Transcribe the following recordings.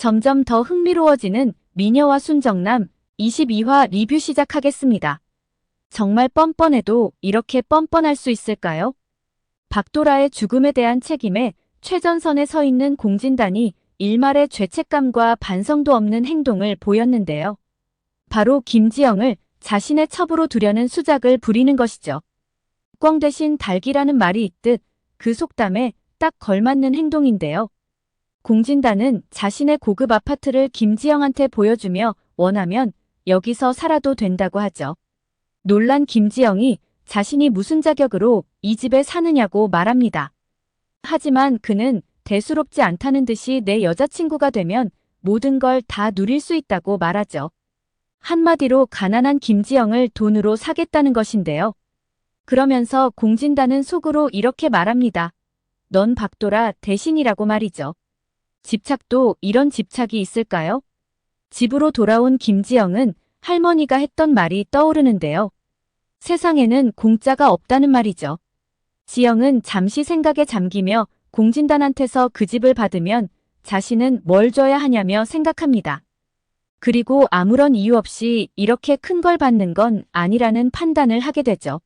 점점 더 흥미로워지는 미녀와 순정남 22화 리뷰 시작하겠습니다. 정말 뻔뻔해도 이렇게 뻔뻔할 수 있을까요? 박도라의 죽음에 대한 책임에 최전선에 서 있는 공진단이 일말의 죄책감과 반성도 없는 행동을 보였는데요. 바로 김지영을 자신의 첩으로 두려는 수작을 부리는 것이죠. 꽝 대신 달기라는 말이 있듯 그 속담에 딱 걸맞는 행동인데요. 공진단은 자신의 고급 아파트를 김지영한테 보여주며 원하면 여기서 살아도 된다고 하죠. 놀란 김지영이 자신이 무슨 자격으로 이 집에 사느냐고 말합니다. 하지만 그는 대수롭지 않다는 듯이 내 여자친구가 되면 모든 걸 다 누릴 수 있다고 말하죠. 한마디로 가난한 김지영을 돈으로 사겠다는 것인데요. 그러면서 공진단은 속으로 이렇게 말합니다. 넌 박도라 대신이라고 말이죠. 집착도 이런 집착이 있을까요? 집으로 돌아온 김지영은 할머니가 했던 말이 떠오르는데요. 세상에는 공짜가 없다는 말이죠. 지영은 잠시 생각에 잠기며 공진단한테서 그 집을 받으면 자신은 뭘 줘야 하냐며 생각합니다. 그리고 아무런 이유 없이 이렇게 큰 걸 받는 건 아니라는 판단을 하게 되죠.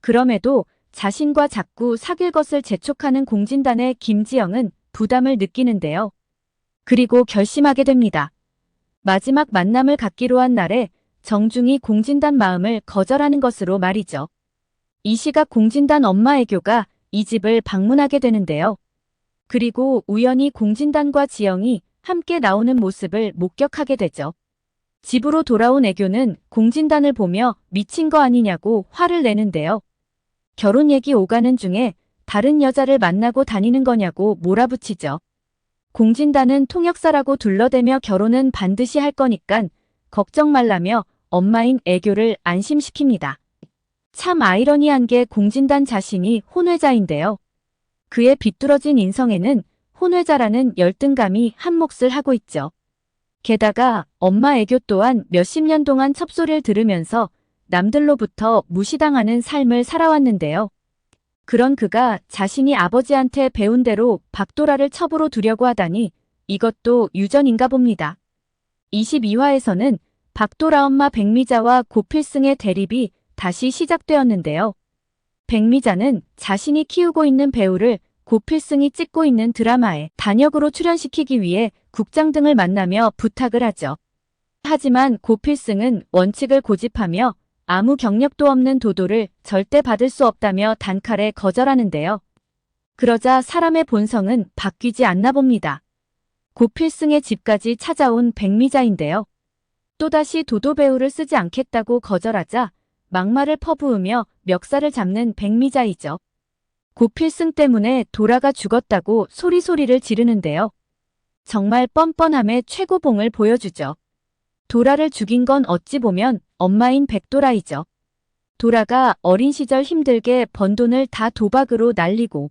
그럼에도 자신과 자꾸 사귈 것을 재촉하는 공진단의 김지영은 부담을 느끼는데요. 그리고 결심하게 됩니다. 마지막 만남을 갖기로 한 날에 정중히 공진단 마음을 거절하는 것으로 말이죠. 이 시각 공진단 엄마 애교가 이 집을 방문하게 되는데요. 그리고 우연히 공진단과 지영이 함께 나오는 모습을 목격하게 되죠. 집으로 돌아온 애교는 공진단을 보며 미친 거 아니냐고 화를 내는데요. 결혼 얘기 오가는 중에 다른 여자를 만나고 다니는 거냐고 몰아붙이죠. 공진단은 통역사라고 둘러대며 결혼은 반드시 할 거니깐 걱정 말라며 엄마인 애교를 안심시킵니다. 참 아이러니한 게 공진단 자신이 혼외자인데요. 그의 비뚤어진 인성에는 혼외자라는 열등감이 한몫을 하고 있죠. 게다가 엄마 애교 또한 몇십 년 동안 첩소리를 들으면서 남들로부터 무시당하는 삶을 살아왔는데요. 그런 그가 자신이 아버지한테 배운 대로 박도라를 첩으로 두려고 하다니 이것도 유전인가 봅니다. 22화에서는 박도라 엄마 백미자와 고필승의 대립이 다시 시작되었는데요. 백미자는 자신이 키우고 있는 배우를 고필승이 찍고 있는 드라마에 단역으로 출연시키기 위해 국장 등을 만나며 부탁을 하죠. 하지만 고필승은 원칙을 고집하며 아무 경력도 없는 도도를 절대 받을 수 없다며 단칼에 거절하는데요. 그러자 사람의 본성은 바뀌지 않나 봅니다. 고필승의 집까지 찾아온 백미자인데요. 또다시 도도 배우를 쓰지 않겠다고 거절하자 막말을 퍼부으며 멱살을 잡는 백미자이죠. 고필승 때문에 도라가 죽었다고 소리소리를 지르는데요. 정말 뻔뻔함의 최고봉을 보여주죠. 도라를 죽인 건 어찌 보면 엄마인 백도라이죠. 도라가 어린 시절 힘들게 번 돈을 다 도박으로 날리고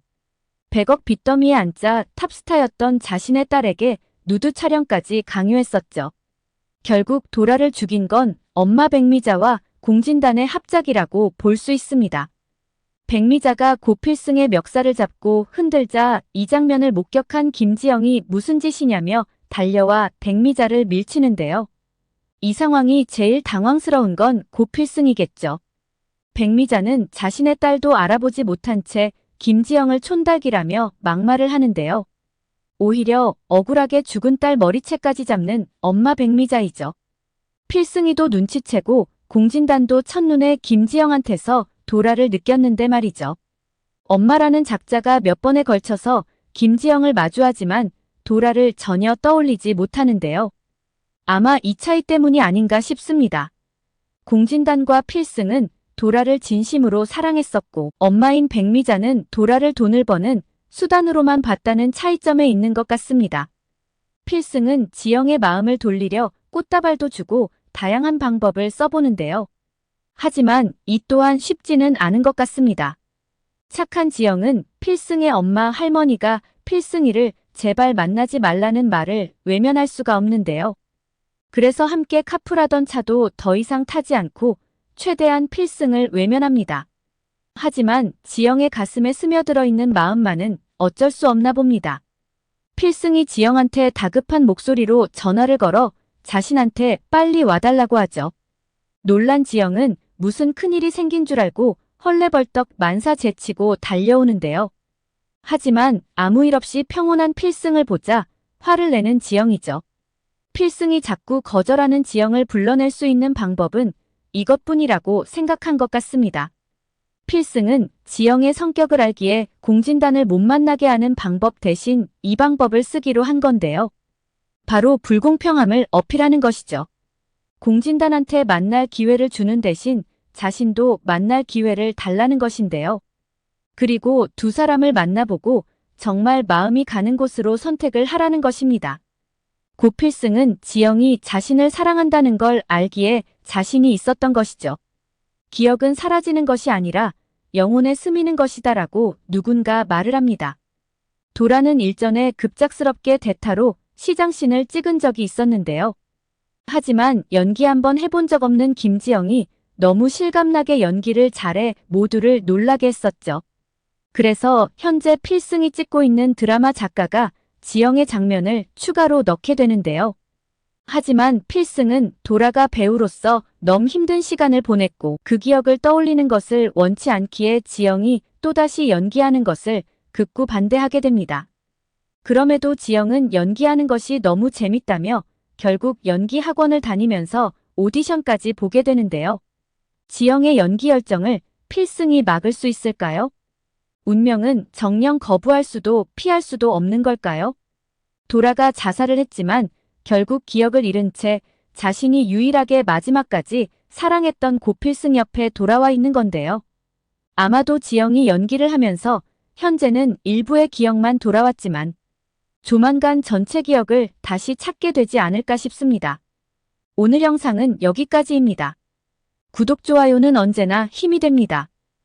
100억 빚더미에 앉아 탑스타였던 자신의 딸에게 누드 촬영까지 강요했었죠. 결국 도라를 죽인 건 엄마 백미자와 공진단의 합작이라고 볼 수 있습니다. 백미자가 고필승의 멱살을 잡고 흔들자 이 장면을 목격한 김지영이 무슨 짓이냐며 달려와 백미자를 밀치는데요. 이 상황이 제일 당황스러운 건 고필승이겠죠. 백미자는 자신의 딸도 알아보지 못한 채 김지영을 촌닭이라며 막말을 하는데요. 오히려 억울하게 죽은 딸 머리채까지 잡는 엄마 백미자이죠. 필승이도 눈치채고 공진단도 첫눈에 김지영한테서 도라를 느꼈는데 말이죠. 엄마라는 작자가 몇 번에 걸쳐서 김지영을 마주하지만 도라를 전혀 떠올리지 못하는데요. 아마 이 차이 때문이 아닌가 싶습니다. 공진단과 필승은 도라를 진심으로 사랑했었고 엄마인 백미자는 도라를 돈을 버는 수단으로만 봤다는 차이점에 있는 것 같습니다. 필승은 지영의 마음을 돌리려 꽃다발도 주고 다양한 방법을 써보는데요. 하지만 이 또한 쉽지는 않은 것 같습니다. 착한 지영은 필승의 엄마 할머니가 필승이를 제발 만나지 말라는 말을 외면할 수가 없는데요. 그래서 함께 카풀하던 차도 더 이상 타지 않고 최대한 필승을 외면합니다. 하지만 지영의 가슴에 스며들어 있는 마음만은 어쩔 수 없나 봅니다. 필승이 지영한테 다급한 목소리로 전화를 걸어 자신한테 빨리 와달라고 하죠. 놀란 지영은 무슨 큰일이 생긴 줄 알고 헐레벌떡 만사 제치고 달려오는데요. 하지만 아무 일 없이 평온한 필승을 보자 화를 내는 지영이죠. 필승이 자꾸 거절하는 지영을 불러낼 수 있는 방법은 이것뿐이라고 생각한 것 같습니다. 필승은 지영의 성격을 알기에 공진단을 못 만나게 하는 방법 대신 이 방법을 쓰기로 한 건데요. 바로 불공평함을 어필하는 것이죠. 공진단한테 만날 기회를 주는 대신 자신도 만날 기회를 달라는 것인데요. 그리고 두 사람을 만나보고 정말 마음이 가는 곳으로 선택을 하라는 것입니다. 고필승은 지영이 자신을 사랑한다는 걸 알기에 자신이 있었던 것이죠. 기억은 사라지는 것이 아니라 영혼에 스미는 것이다라고 누군가 말을 합니다. 도라는 일전에 급작스럽게 대타로 시장신을 찍은 적이 있었는데요. 하지만 연기 한번 해본 적 없는 김지영이 너무 실감나게 연기를 잘해 모두를 놀라게 했었죠. 그래서 현재 필승이 찍고 있는 드라마 작가가 지영의 장면을 추가로 넣게 되는데요. 하지만 필승은 도라가 배우로서 너무 힘든 시간을 보냈고 그 기억을 떠올리는 것을 원치 않기에 지영이 또다시 연기하는 것을 극구 반대하게 됩니다. 그럼에도 지영은 연기하는 것이 너무 재밌다며 결국 연기 학원을 다니면서 오디션까지 보게 되는데요. 지영의 연기 열정을 필승이 막을 수 있을까요? 운명은 정녕 거부할 수도 피할 수도 없는 걸까요? 도라가 자살을 했지만 결국 기억을 잃은 채 자신이 유일하게 마지막까지 사랑했던 고필승 옆에 돌아와 있는 건데요. 아마도 지영이 연기를 하면서 현재는 일부의 기억만 돌아왔지만 조만간 전체 기억을 다시 찾게 되지 않을까 싶습니다. 오늘 영상은 여기까지입니다. 구독, 좋아요는 언제나 힘이 됩니다.